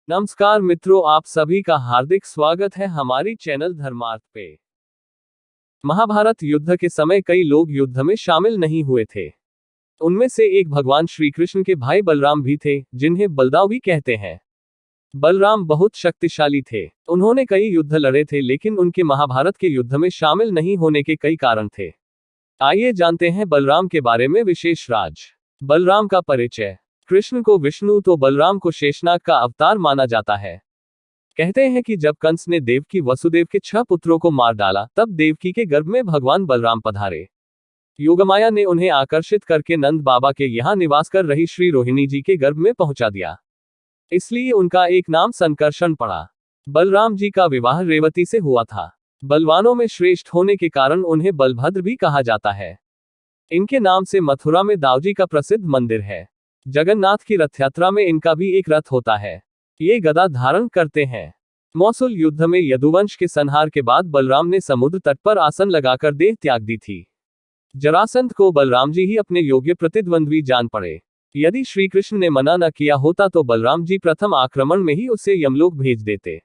नमस्कार मित्रों, आप सभी का हार्दिक स्वागत है हमारी चैनल धर्मार्थ पे। महाभारत युद्ध के समय कई लोग युद्ध में शामिल नहीं हुए थे। उनमें से एक भगवान श्री कृष्ण के भाई बलराम भी थे, जिन्हें बलदाव भी कहते हैं। बलराम बहुत शक्तिशाली थे। उन्होंने कई युद्ध लड़े थे, लेकिन उनके महाभारत के युद्ध में शामिल नहीं होने के कई कारण थे। आइए जानते हैं बलराम के बारे में विशेष राज। बलराम का परिचय। कृष्ण को विष्णु तो बलराम को शेषनाग का अवतार माना जाता है। कहते हैं कि जब कंस ने देवकी वसुदेव के 6 पुत्रों को मार डाला, तब देवकी के गर्भ में भगवान बलराम पधारे। योगमाया ने उन्हें आकर्षित करके नंद बाबा के यहाँ निवास कर रही श्री रोहिणी जी के गर्भ में पहुंचा दिया। इसलिए उनका एक नाम संकर्षण पड़ा। बलराम जी का विवाह रेवती से हुआ था। बलवानों में श्रेष्ठ होने के कारण उन्हें बलभद्र भी कहा जाता है। इनके नाम से मथुरा में दाऊजी का प्रसिद्ध मंदिर है। जगन्नाथ की रथ यात्रा में इनका भी एक रथ होता है। ये गदा धारण करते हैं। मौसूल युद्ध में यदुवंश के संहार के बाद बलराम ने समुद्र तट पर आसन लगाकर देह त्याग दी थी। जरासंध को बलराम जी ही अपने योग्य प्रतिद्वंद्वी जान पड़े। यदि श्री कृष्ण ने मना न किया होता तो बलराम जी प्रथम आक्रमण में ही उसे यमलोक भेज देते।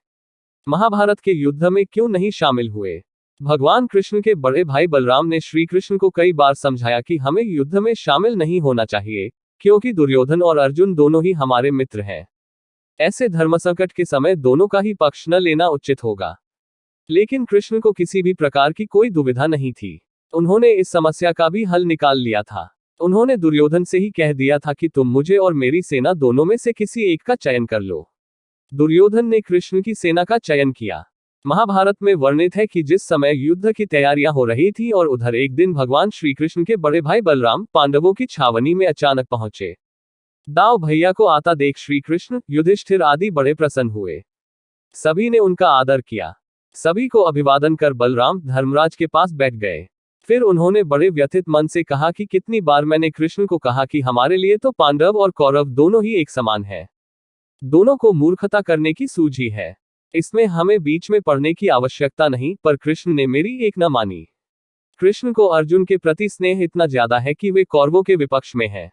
महाभारत के युद्ध में क्यों नहीं शामिल हुए? भगवान कृष्ण के बड़े भाई बलराम ने श्री कृष्ण को कई बार समझाया कि हमें युद्ध में शामिल नहीं होना चाहिए, क्योंकि दुर्योधन और अर्जुन दोनों ही हमारे मित्र हैं। ऐसे धर्मसंकट के समय दोनों का ही पक्ष न लेना उचित होगा। लेकिन कृष्ण को किसी भी प्रकार की कोई दुविधा नहीं थी। उन्होंने इस समस्या का भी हल निकाल लिया था। उन्होंने दुर्योधन से ही कह दिया था कि तुम मुझे और मेरी सेना दोनों में से किसी एक का चयन कर लो। दुर्योधन ने कृष्ण की सेना का चयन किया। महाभारत में वर्णित है कि जिस समय युद्ध की तैयारियां हो रही थी और उधर एक दिन भगवान श्री कृष्ण के बड़े भाई बलराम पांडवों की छावनी में अचानक पहुंचे। दाव भैया को आता देख श्री कृष्ण, युधिष्ठिर आदि बड़े प्रसन्न हुए। सभी ने उनका आदर किया। सभी को अभिवादन कर बलराम धर्मराज के पास बैठ गए। फिर उन्होंने बड़े व्यथित मन से कहा कि कितनी बार मैंने कृष्ण को कहा कि हमारे लिए तो पांडव और कौरव दोनों ही एक समान है। दोनों को मूर्खता करने की सूझी है। इसमें हमें बीच में पड़ने की आवश्यकता नहीं, पर कृष्ण ने मेरी एक न मानी। कृष्ण को अर्जुन के प्रति स्नेह इतना ज्यादा है कि वे कौरवों के विपक्ष में हैं।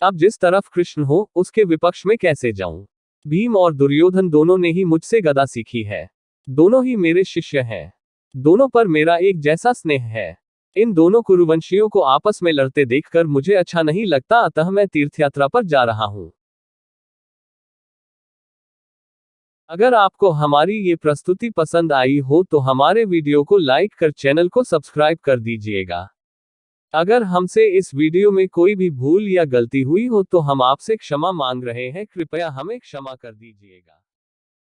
अब जिस तरफ कृष्ण हो, उसके विपक्ष में कैसे जाऊं? भीम और दुर्योधन दोनों ने ही मुझसे गदा सीखी है। दोनों ही मेरे शिष्य हैं। दोनों पर मेरा एक जैसा स्नेह है। इन दोनों कुरुवंशियों को आपस में लड़ते देखकर मुझे अच्छा नहीं लगता, अतः मैं तीर्थयात्रा पर जा रहा हूं। अगर आपको हमारी ये प्रस्तुति पसंद आई हो तो हमारे वीडियो को लाइक कर चैनल को सब्सक्राइब कर दीजिएगा। अगर हमसे इस वीडियो में कोई भी भूल या गलती हुई हो तो हम आपसे क्षमा मांग रहे हैं, कृपया हमें क्षमा कर दीजिएगा।